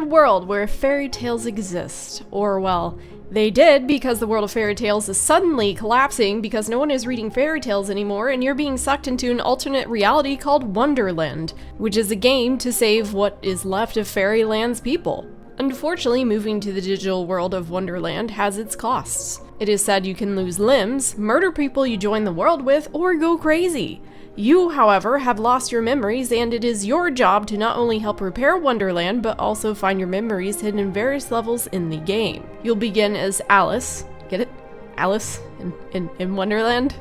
world where fairy tales exist. Or, well, they did, because the world of fairy tales is suddenly collapsing because no one is reading fairy tales anymore, and you're being sucked into an alternate reality called Wonderland, which is a game to save what is left of Fairyland's people. Unfortunately, moving to the digital world of Wonderland has its costs. It is said you can lose limbs, murder people you join the world with, or go crazy. You, however, have lost your memories, and it is your job to not only help repair Wonderland, but also find your memories hidden in various levels in the game. You'll begin as Alice. Get it? Alice in Wonderland?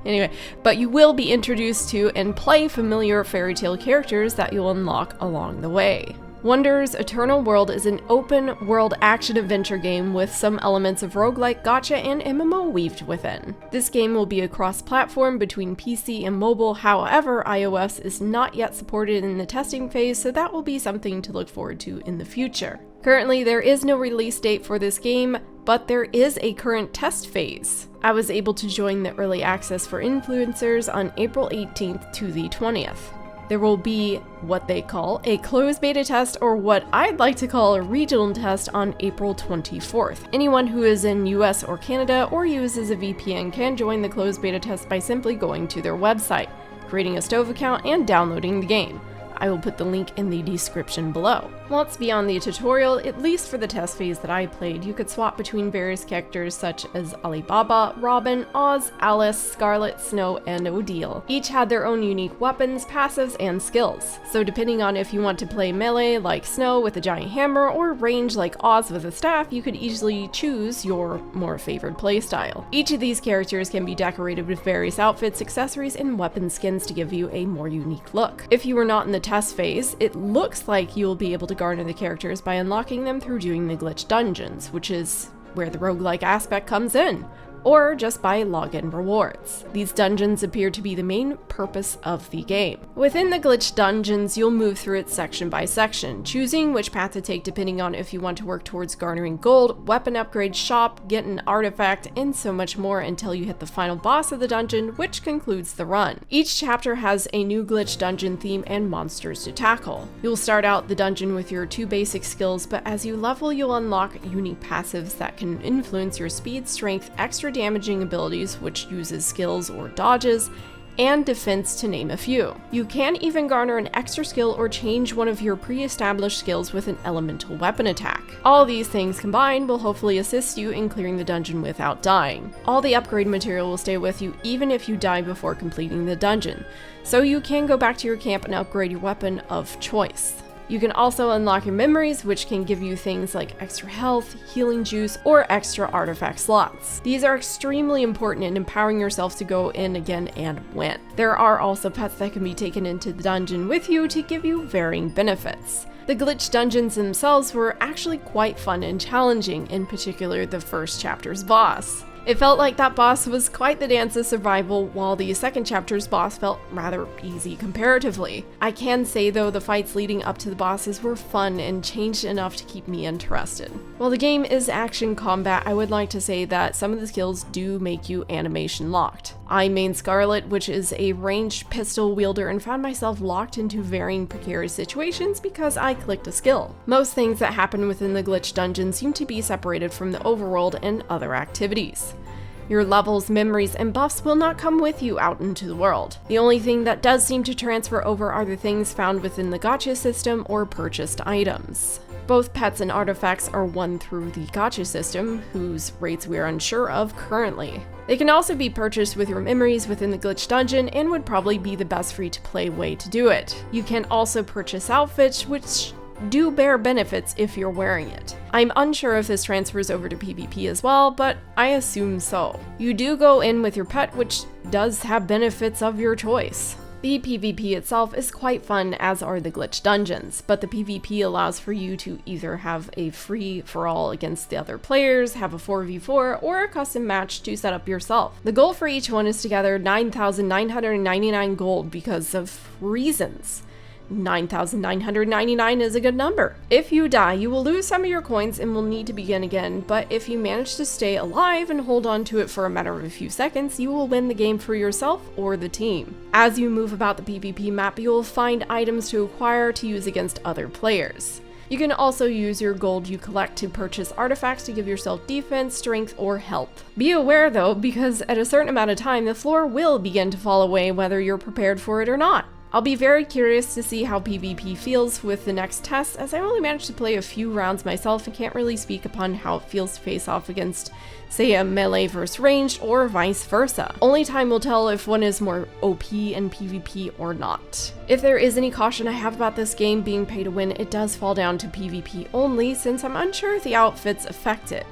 Anyway, but you will be introduced to and play familiar fairy tale characters that you'll unlock along the way. Wonder's Eternal World is an open-world action-adventure game with some elements of roguelike, gacha, and MMO weaved within. This game will be a cross-platform between PC and mobile, however, iOS is not yet supported in the testing phase, so that will be something to look forward to in the future. Currently, there is no release date for this game, but there is a current test phase. I was able to join the early access for influencers on April 18th to the 20th. There will be what they call a closed beta test, or what I'd like to call a regional test, on April 24th. Anyone who is in US or Canada or uses a VPN can join the closed beta test by simply going to their website, creating a Stove account, and downloading the game. I will put the link in the description below. Once beyond the tutorial, at least for the test phase that I played, you could swap between various characters such as Alibaba, Robin, Oz, Alice, Scarlet, Snow, and Odile. Each had their own unique weapons, passives, and skills. So depending on if you want to play melee like Snow with a giant hammer, or range like Oz with a staff, you could easily choose your more favored playstyle. Each of these characters can be decorated with various outfits, accessories, and weapon skins to give you a more unique look. If you were not in the test phase, it looks like you will be able to garner the characters by unlocking them through doing the glitch dungeons, which is where the roguelike aspect comes in, or just by login rewards. These dungeons appear to be the main purpose of the game. Within the glitch dungeons, you'll move through it section by section, choosing which path to take depending on if you want to work towards garnering gold, weapon upgrade, shop, get an artifact, and so much more until you hit the final boss of the dungeon, which concludes the run. Each chapter has a new glitch dungeon theme and monsters to tackle. You'll start out the dungeon with your 2 basic skills, but as you level, you'll unlock unique passives that can influence your speed, strength, extra damaging abilities, which uses skills or dodges, and defense, to name a few. You can even garner an extra skill or change one of your pre-established skills with an elemental weapon attack. All these things combined will hopefully assist you in clearing the dungeon without dying. All the upgrade material will stay with you even if you die before completing the dungeon, so you can go back to your camp and upgrade your weapon of choice. You can also unlock your memories, which can give you things like extra health, healing juice, or extra artifact slots. These are extremely important in empowering yourself to go in again and win. There are also pets that can be taken into the dungeon with you to give you varying benefits. The glitch dungeons themselves were actually quite fun and challenging, in particular the first chapter's boss. It felt like that boss was quite the dance of survival, while the second chapter's boss felt rather easy comparatively. I can say though, the fights leading up to the bosses were fun and changed enough to keep me interested. While the game is action combat, I would like to say that some of the skills do make you animation locked. I main Scarlet, which is a ranged pistol wielder, and found myself locked into varying precarious situations because I clicked a skill. Most things that happen within the glitch dungeon seem to be separated from the overworld and other activities. Your levels, memories, and buffs will not come with you out into the world. The only thing that does seem to transfer over are the things found within the gacha system or purchased items. Both pets and artifacts are won through the gacha system, whose rates we are unsure of currently. They can also be purchased with your memories within the glitch dungeon and would probably be the best free-to-play way to do it. You can also purchase outfits, which do bear benefits if you're wearing it. I'm unsure if this transfers over to PvP as well, but I assume so. You do go in with your pet, which does have benefits of your choice. The PvP itself is quite fun, as are the glitch dungeons, but the PvP allows for you to either have a free-for-all against the other players, have a 4v4, or a custom match to set up yourself. The goal for each one is to gather 9,999 gold because of reasons. 9,999 is a good number. If you die, you will lose some of your coins and will need to begin again, but if you manage to stay alive and hold on to it for a matter of a few seconds, you will win the game for yourself or the team. As you move about the PvP map, you will find items to acquire to use against other players. You can also use your gold you collect to purchase artifacts to give yourself defense, strength, or health. Be aware though, because at a certain amount of time, the floor will begin to fall away whether you're prepared for it or not. I'll be very curious to see how PvP feels with the next test, as I only managed to play a few rounds myself and can't really speak upon how it feels to face off against, say, a melee versus ranged, or vice versa. Only time will tell if one is more OP in PvP or not. If there is any caution I have about this game being pay to win, it does fall down to PvP only, since I'm unsure if the outfits affect it.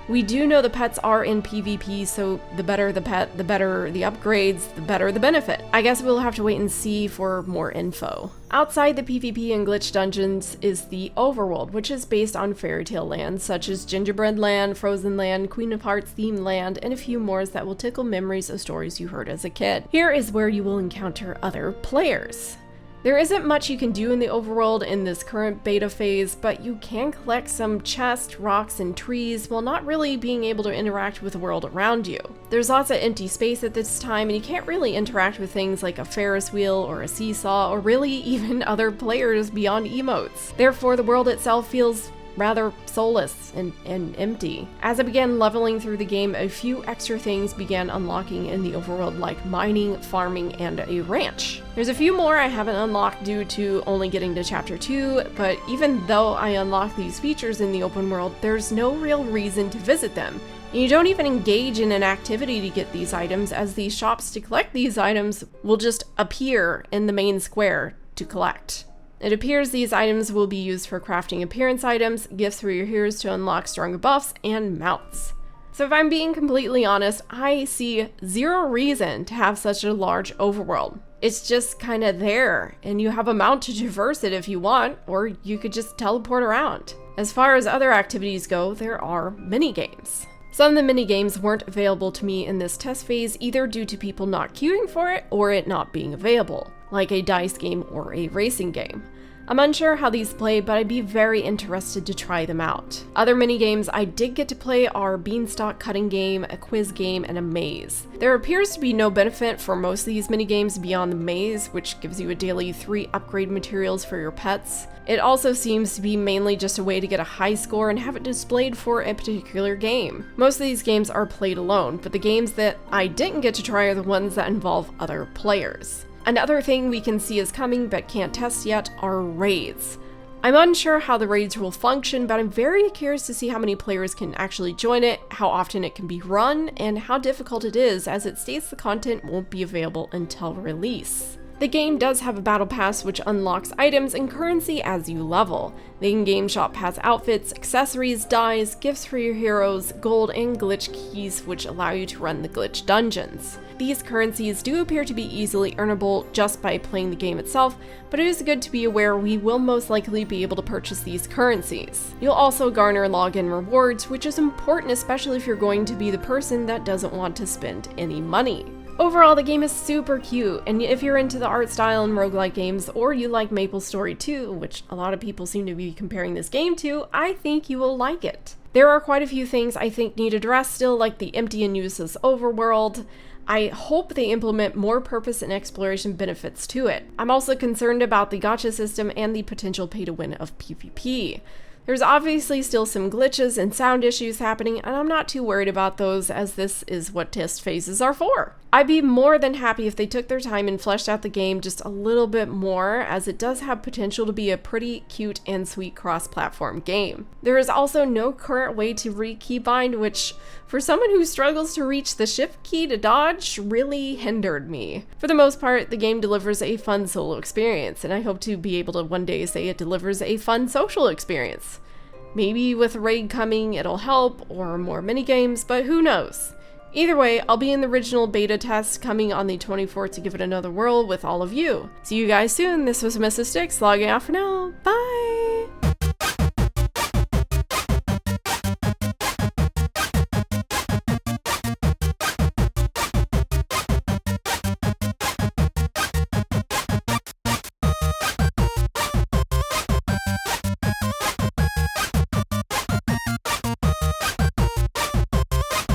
We do know the pets are in PvP, so the better the pet, the better the upgrades, the better the benefit. I guess we'll have to wait and see for more info. Outside the PvP and glitch dungeons is the Overworld, which is based on fairy tale lands such as Gingerbread Land, Frozen Land, Queen of Hearts themed land, and a few more that will tickle memories of stories you heard as a kid. Here is where you will encounter other players. There isn't much you can do in the overworld in this current beta phase, but you can collect some chests, rocks, and trees while not really being able to interact with the world around you. There's lots of empty space at this time, and you can't really interact with things like a Ferris wheel or a seesaw, or really even other players beyond emotes. Therefore, the world itself feels rather soulless and empty. As I began leveling through the game, a few extra things began unlocking in the overworld, like mining, farming, and a ranch. There's a few more I haven't unlocked due to only getting to chapter 2, but even though I unlock these features in the open world, there's no real reason to visit them. And you don't even engage in an activity to get these items, as these shops to collect these items will just appear in the main square to collect. It appears these items will be used for crafting appearance items, gifts for your heroes to unlock stronger buffs, and mounts. So if I'm being completely honest, I see zero reason to have such a large overworld. It's just kind of there, and you have a mount to traverse it if you want, or you could just teleport around. As far as other activities go, there are minigames. Some of the minigames weren't available to me in this test phase, either due to people not queuing for it or it not being available, like a dice game or a racing game. I'm unsure how these play, but I'd be very interested to try them out. Other minigames I did get to play are beanstalk cutting game, a quiz game, and a maze. There appears to be no benefit for most of these minigames beyond the maze, which gives you a daily 3 upgrade materials for your pets. It also seems to be mainly just a way to get a high score and have it displayed for a particular game. Most of these games are played alone, but the games that I didn't get to try are the ones that involve other players. Another thing we can see is coming but can't test yet are raids. I'm unsure how the raids will function, but I'm very curious to see how many players can actually join it, how often it can be run, and how difficult it is, as it states the content won't be available until release. The game does have a battle pass which unlocks items and currency as you level. The in-game shop has outfits, accessories, dyes, gifts for your heroes, gold, and glitch keys which allow you to run the glitch dungeons. These currencies do appear to be easily earnable just by playing the game itself, but it is good to be aware we will most likely be able to purchase these currencies. You'll also garner login rewards, which is important especially if you're going to be the person that doesn't want to spend any money. Overall, the game is super cute, and if you're into the art style and roguelike games, or you like MapleStory 2, which a lot of people seem to be comparing this game to, I think you will like it. There are quite a few things I think need addressed still, like the empty and useless overworld. I hope they implement more purpose and exploration benefits to it. I'm also concerned about the gacha system and the potential pay-to-win of PvP. There's obviously still some glitches and sound issues happening, and I'm not too worried about those, as this is what test phases are for. I'd be more than happy if they took their time and fleshed out the game just a little bit more, as it does have potential to be a pretty cute and sweet cross-platform game. There is also no current way to re-keybind, which, for someone who struggles to reach the shift key to dodge, really hindered me. For the most part, the game delivers a fun solo experience, and I hope to be able to one day say it delivers a fun social experience. Maybe with a raid coming it'll help, or more minigames, but who knows? Either way, I'll be in the original beta test coming on the 24th to give it another whirl with all of you. See you guys soon. This was MRSSTIX logging out for now. Bye!